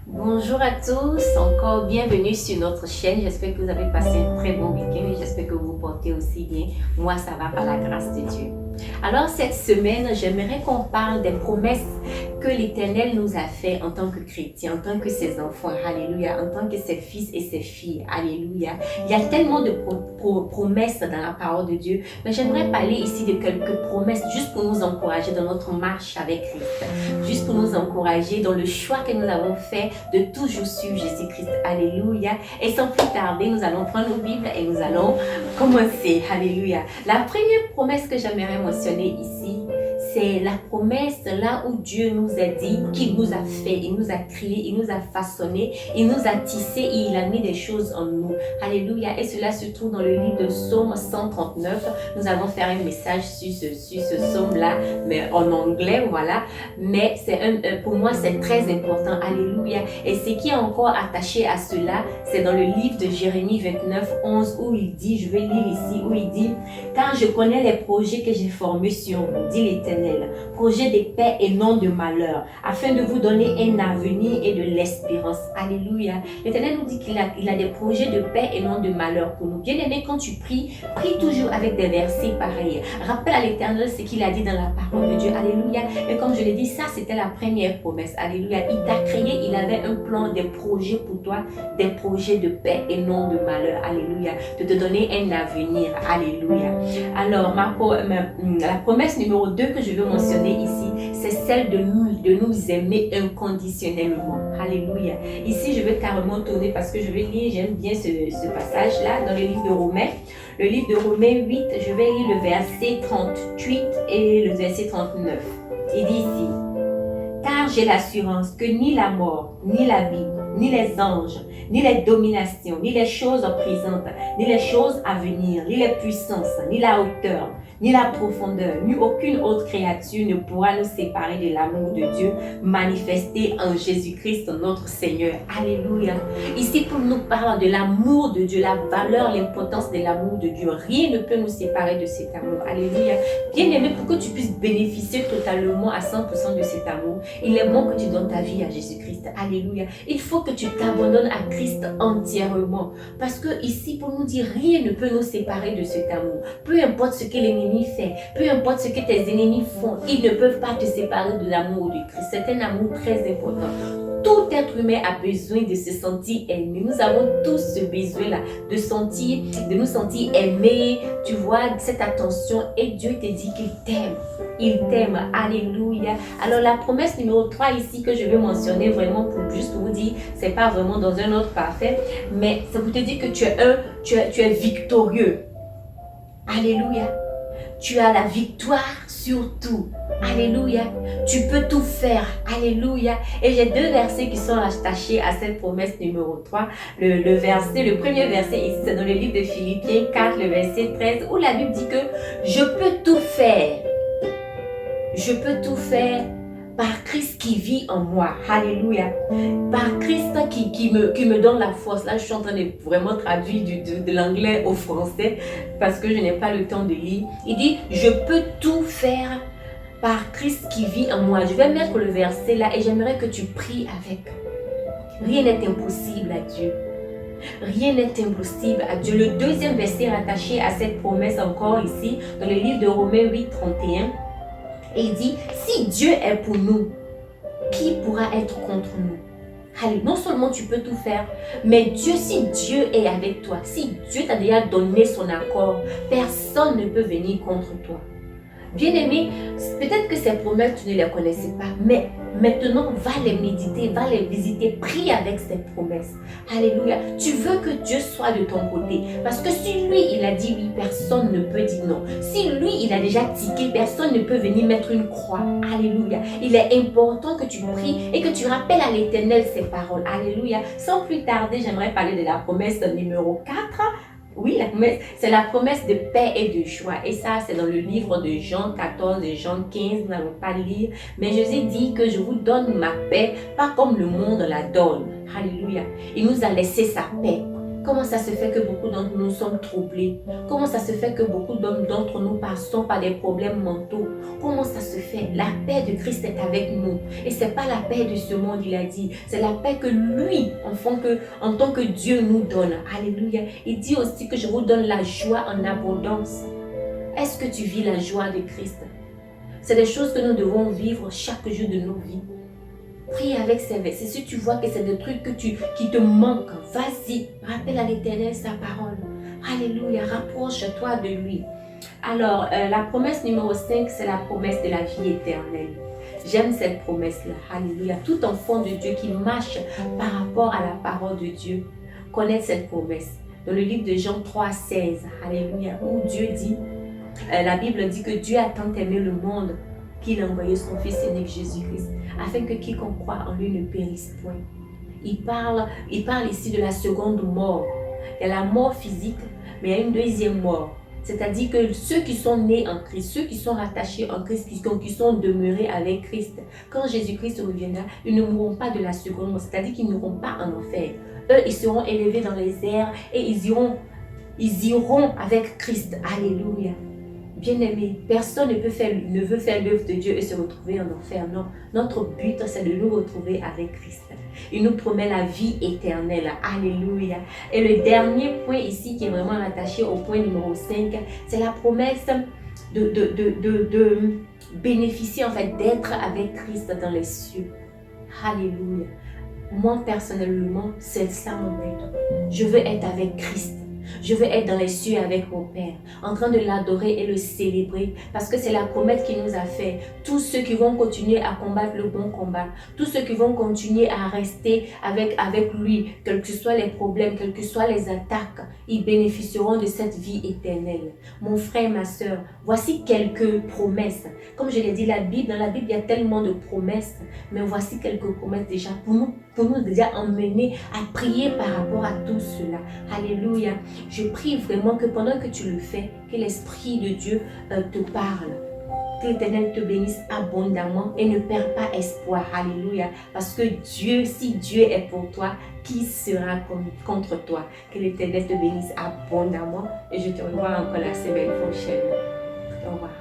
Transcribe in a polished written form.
Bonjour à tous, encore bienvenue sur notre chaîne. J'espère que vous avez passé un très bon week-end et j'espère que vous vous portez aussi bien. Moi, ça va par la grâce de Dieu. Alors, cette semaine, j'aimerais qu'on parle des promesses que l'Éternel nous a fait en tant que chrétiens, en tant que ses enfants, alléluia, en tant que ses fils et ses filles, alléluia. Il y a tellement de promesses dans la parole de Dieu, mais j'aimerais parler ici de quelques promesses juste pour nous encourager dans notre marche avec Christ, juste pour nous encourager dans le choix que nous avons fait de toujours suivre Jésus-Christ, alléluia. Et sans plus tarder, nous allons prendre nos Bibles et nous allons commencer, alléluia. La première promesse que j'aimerais mentionner ici, c'est la promesse là où Dieu nous a dit qu'il nous a fait, il nous a créé, il nous a façonné, il nous a tissé et il a mis des choses en nous. Alléluia. Et cela se trouve dans le livre de Psaume 139. Nous allons faire un message sur ce psaume-là, mais en anglais, voilà. Mais pour moi, c'est très important. Alléluia. Et ce qui est encore attaché à cela, c'est dans le livre de Jérémie 29, 11, où il dit, je vais lire ici, où il dit, car je connais les projets que j'ai formés sur vous, dit l'Éternel, projet de paix et non de malheur, afin de vous donner un avenir et de l'espérance. Alléluia. L'Éternel nous dit qu'il a des projets de paix et non de malheur pour nous. Bien aimé, quand tu pries, prie toujours avec des versets pareils. Rappelle à l'Éternel ce qu'il a dit dans la parole de Dieu. Alléluia. Et comme je l'ai dit, ça c'était la première promesse. Alléluia. Il t'a créé, il avait un plan, des projets pour toi, des projets de paix et non de malheur. Alléluia. De te donner un avenir. Alléluia. Alors, la promesse numéro 2 que je veux mentionner ici, c'est celle de nous aimer inconditionnellement. Alléluia. Ici, je vais carrément tourner parce que je vais lire, j'aime bien ce passage-là dans le livre de Romains. Le livre de Romains 8, je vais lire le verset 38 et le verset 39. Il dit ici, car j'ai l'assurance que ni la mort, ni la vie, ni les anges, ni les dominations, ni les choses présentes, ni les choses à venir, ni les puissances, ni la hauteur, ni la profondeur, ni aucune autre créature ne pourra nous séparer de l'amour de Dieu manifesté en Jésus-Christ notre Seigneur. Alléluia. Ici, pour nous parler de l'amour de Dieu, la valeur, l'importance de l'amour de Dieu. Rien ne peut nous séparer de cet amour. Alléluia. Bien aimé, pour que tu puisses bénéficier totalement à 100% de cet amour, il est bon que tu donnes ta vie à Jésus-Christ. Alléluia. Il faut que tu t'abandonnes à Christ entièrement. Parce que ici, pour nous dire, rien ne peut nous séparer de cet amour. Peu importe ce que l'ennemi fait, peu importe ce que tes ennemis font, ils ne peuvent pas te séparer de l'amour de Christ. C'est un amour très important. Tout être humain a besoin de se sentir aimé. Nous avons tous ce besoin-là de nous sentir aimés. Tu vois, cette attention, et Dieu te dit qu'il t'aime. Il t'aime. Alléluia. Alors la promesse numéro 3 ici que je veux mentionner vraiment pour juste vous dire, c'est pas vraiment dans un ordre parfait, mais ça vous te dit que tu es victorieux. Alléluia. Tu as la victoire sur tout. Alléluia. Tu peux tout faire. Alléluia. Et j'ai deux versets qui sont attachés à cette promesse numéro 3. Le premier verset ici, c'est dans le livre de Philippiens 4, le verset 13, où la Bible dit que je peux tout faire. Je peux tout faire par Christ qui vit en moi. Alléluia. Par Christ qui me donne la force. Là, je suis en train de vraiment traduire de l'anglais au français parce que je n'ai pas le temps de lire. Il dit, je peux tout faire par Christ qui vit en moi. Je vais mettre le verset là et j'aimerais que tu pries avec. Rien n'est impossible à Dieu. Rien n'est impossible à Dieu. Le deuxième verset rattaché à cette promesse encore ici, dans le livre de Romains 8, 31. Et il dit, si Dieu est pour nous, qui pourra être contre nous? Allez, non seulement tu peux tout faire, mais si Dieu est avec toi, si Dieu t'a déjà donné son accord, personne ne peut venir contre toi. Bien-aimé, peut-être que ces promesses, tu ne les connaissais pas, mais maintenant, va les méditer, va les visiter, prie avec ces promesses. Alléluia. Tu veux que Dieu soit de ton côté. Parce que si lui, il a dit oui, personne ne peut dire non. Si lui, il a déjà tiqué, personne ne peut venir mettre une croix. Alléluia. Il est important que tu pries et que tu rappelles à l'Éternel ces paroles. Alléluia. Sans plus tarder, j'aimerais parler de la promesse numéro 4. Oui, c'est la promesse de paix et de joie. Et ça, c'est dans le livre de Jean 14 et Jean 15. Nous n'allons pas lire. Mais Jésus dit que je vous donne ma paix, pas comme le monde la donne. Alléluia. Il nous a laissé sa paix. Comment ça se fait que beaucoup d'entre nous sommes troublés? Comment ça se fait que beaucoup d'entre nous passons par des problèmes mentaux? Comment ça se fait? La paix de Christ est avec nous. Et ce n'est pas la paix de ce monde, il a dit. C'est la paix que lui, en tant que Dieu, nous donne. Alléluia. Il dit aussi que je vous donne la joie en abondance. Est-ce que tu vis la joie de Christ? C'est des choses que nous devons vivre chaque jour de nos vies. Prie avec ces versets. Si tu vois que c'est des trucs qui te manquent, vas-y, rappelle à l'Éternel sa parole. Alléluia, rapproche-toi de lui. Alors, la promesse numéro 5, c'est la promesse de la vie éternelle. J'aime cette promesse-là. Alléluia. Tout enfant de Dieu qui marche par rapport à la parole de Dieu connaît cette promesse. Dans le livre de Jean 3,16, Alléluia, où Dieu dit, la Bible dit que Dieu a tant aimé le monde qu'il a envoyé son Fils unique Jésus-Christ, afin que quiconque croit en lui ne périsse point. Il parle ici de la seconde mort. Il y a la mort physique, mais il y a une deuxième mort. C'est-à-dire que ceux qui sont nés en Christ, ceux qui sont rattachés en Christ, qui sont demeurés avec Christ, quand Jésus-Christ reviendra, ils ne mourront pas de la seconde mort, c'est-à-dire qu'ils n'iront pas en enfer. Eux, ils seront élevés dans les airs et ils iront avec Christ. Alléluia. Bien-aimé, personne ne veut faire l'œuvre de Dieu et se retrouver en enfer. Non, notre but, c'est de nous retrouver avec Christ. Il nous promet la vie éternelle. Alléluia. Et le dernier point ici, qui est vraiment rattaché au point numéro 5, c'est la promesse de bénéficier, en fait, d'être avec Christ dans les cieux. Alléluia. Moi, personnellement, c'est ça mon but. Je veux être avec Christ. Je veux être dans les cieux avec mon Père, en train de l'adorer et le célébrer, parce que c'est la promesse qu'il nous a fait. Tous ceux qui vont continuer à combattre le bon combat, tous ceux qui vont continuer à rester avec lui, quels que soient les problèmes, quelles que soient les attaques, ils bénéficieront de cette vie éternelle. Mon frère, ma soeur, voici quelques promesses. Comme je l'ai dit, dans la Bible, il y a tellement de promesses, mais voici quelques promesses déjà pour nous déjà emmener à prier par rapport à tout cela. Alléluia. Je prie vraiment que pendant que tu le fais, que l'Esprit de Dieu te parle. Que l'Éternel te bénisse abondamment et ne perds pas espoir. Alléluia. Parce que Dieu, si Dieu est pour toi, qui sera contre toi? Que l'Éternel te bénisse abondamment et je te revois encore la semaine prochaine. Au revoir.